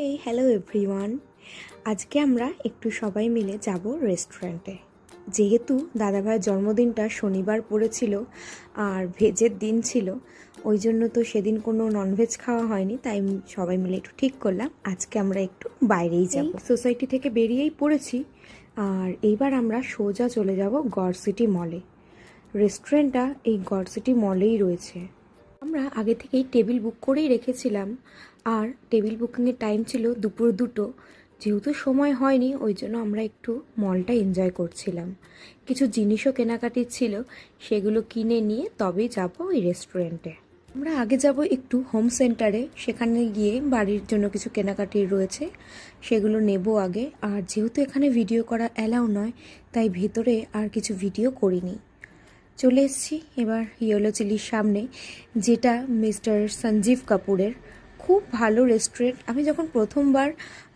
এই hello everyone. আজকে আমরা একটু সবাই মিলে যাব রেস্টুরেন্টে। যেহেতু দাদাভাইয়ের জন্মদিনটা শনিবার পড়েছিল আর ভেজের দিন ছিল, ওই জন্য তো সেদিন কোনো ননভেজ খাওয়া হয়নি, তাই সবাই মিলে একটু ঠিক করলাম আজকে আমরা একটু বাইরেই যাব। সোসাইটি থেকে বেরিয়েই পড়েছি আর এইবার আমরা সোজা চলে যাব গড সিটি মলে। রেস্টুরেন্টটা এই গড সিটি মলেই রয়েছে। আমরা আগে থেকেই টেবিল বুক করেই রেখেছিলাম আর টেবিল বুকিংয়ের টাইম ছিল দুপুর 2টো। যেহেতু সময় হয়নি ওই জন্য আমরা একটু মলটা এনজয় করছিলাম। কিছু জিনিসও কেনাকাটির ছিল, সেগুলো কিনে নিয়ে তবেই যাব ওই রেস্টুরেন্টে। আমরা আগে যাব একটু হোম সেন্টারে, সেখানে গিয়ে বাড়ির জন্য কিছু কেনাকাটির রয়েছে সেগুলো নেব আগে। আর যেহেতু এখানে ভিডিও করা অ্যালাউ নয় তাই ভেতরে আর কিছু ভিডিও করিনি। চলে এসেছি এবার ইয়েলো চিলির সামনে, যেটা মিস্টার সঞ্জীব কাপুরের খুব ভালো রেস্টুরেন্ট। আমি যখন প্রথমবার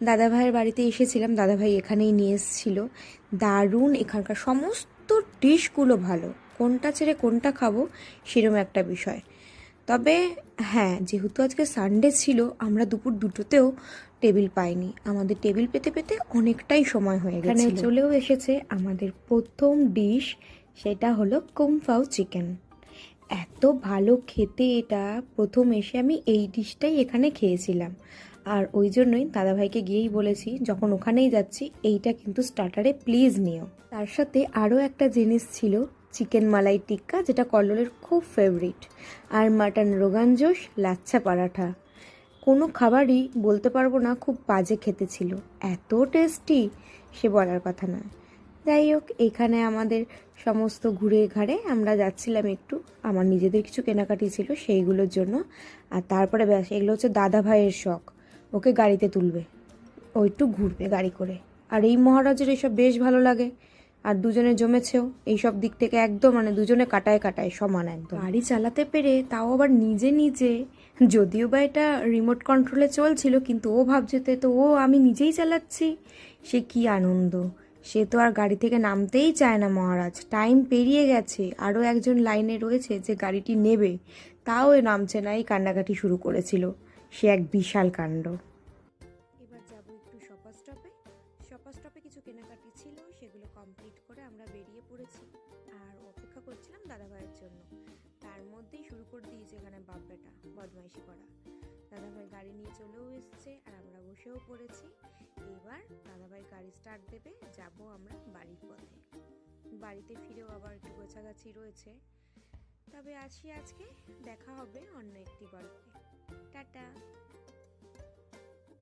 দাদাভাইয়ের বাড়িতে এসেছিলাম, দাদাভাই এখানেই নিয়ে এসেছিল। দারুণ, এখানকার সমস্ত ডিশগুলো ভালো, কোনটা ছেড়ে কোনটা খাবো সেরকম একটা বিষয়। তবে হ্যাঁ, যেহেতু আজকে সানডে ছিল আমরা দুপুর 2টোতেও টেবিল পাইনি, আমাদের টেবিল পেতে পেতে অনেকটাই সময় হয়ে গেছে। এখানে চলেও এসেছে আমাদের প্রথম ডিশ, সেটা হলো কুমফাও চিকেন। এত ভালো খেতে এটা, প্রথম এসে আমি এই ডিশটাই এখানে খেয়েছিলাম আর ওই জন্যই দাদাভাইকে গিয়েই বলেছি যখন ওখানেই যাচ্ছি এইটা কিন্তু স্টার্টারে প্লিজ নিও। তার সাথে আরও একটা জিনিস ছিল, চিকেন মালাই টিক্কা, যেটা কল্লোলের খুব ফেভারিট, আর মাটন রোগান জোশ, লাচ্ছা পরাঠা। কোনো খাবারই বলতে পারবো না খুব বাজে খেতে ছিল, এত টেস্টি সে বলার কথা নয়। যাই হোক, এখানে আমাদের সমস্ত ঘুরে ঘাড়ে আমরা যাচ্ছিলাম একটু, আমার নিজেদের কিছু কেনাকাটি ছিল সেইগুলোর জন্য। আর তারপরে ব্যাস, এগুলো হচ্ছে দাদা ভাইয়ের শখ, ওকে গাড়িতে তুলবে, ও একটু ঘুরবে গাড়ি করে। আর এই মহারাজের এসব বেশ ভালো লাগে, আর দুজনে জমেছেও এইসব দিক থেকে, একদম মানে দুজনে কাটায় কাটায় সমান একদম। গাড়ি চালাতে পেরে, তাও আবার নিজে নিজে, যদিও বা এটা রিমোট কন্ট্রোলে চলছিল কিন্তু ও ভাবছে তো ও আমি নিজেই চালাচ্ছি, সে কি আনন্দ। সে তো আর গাড়ি থেকে নামতেই চায় না মহারাজ, টাইম পেরিয়ে গেছে, আরও একজন লাইনে রয়েছে যে গাড়িটি নেবে, তাও এ নামছে না, এই কান্নাকাটি শুরু করেছিল। সে এক বিশাল কাণ্ড। এবার যাব একটু শপার স্টপে। শপার স্টপে কিছু কেনাকাটি ছিল, সেগুলো কমপ্লিট করে আমরা বেরিয়ে পড়েছি আর অপেক্ষা করছিলাম দাদাভাইয়ের জন্য। তার মধ্যেই শুরু করে দিয়েছে এখানে বাপ বেটা বদমাইশি করা। দাদাভাই গাড়ি নিয়ে চলেও এসছে আর আমরা বসেও পড়েছি। এবার দাদাভাই গাড়ি স্টার্ট দেবে, যাব আমরা বাড়ির পথে। বাড়িতে ফিরেও আবার একটু গোছাগাছি রয়েছে। তবে আসি আজকে, দেখা হবে অন্য একটি গল্পে। টাটা।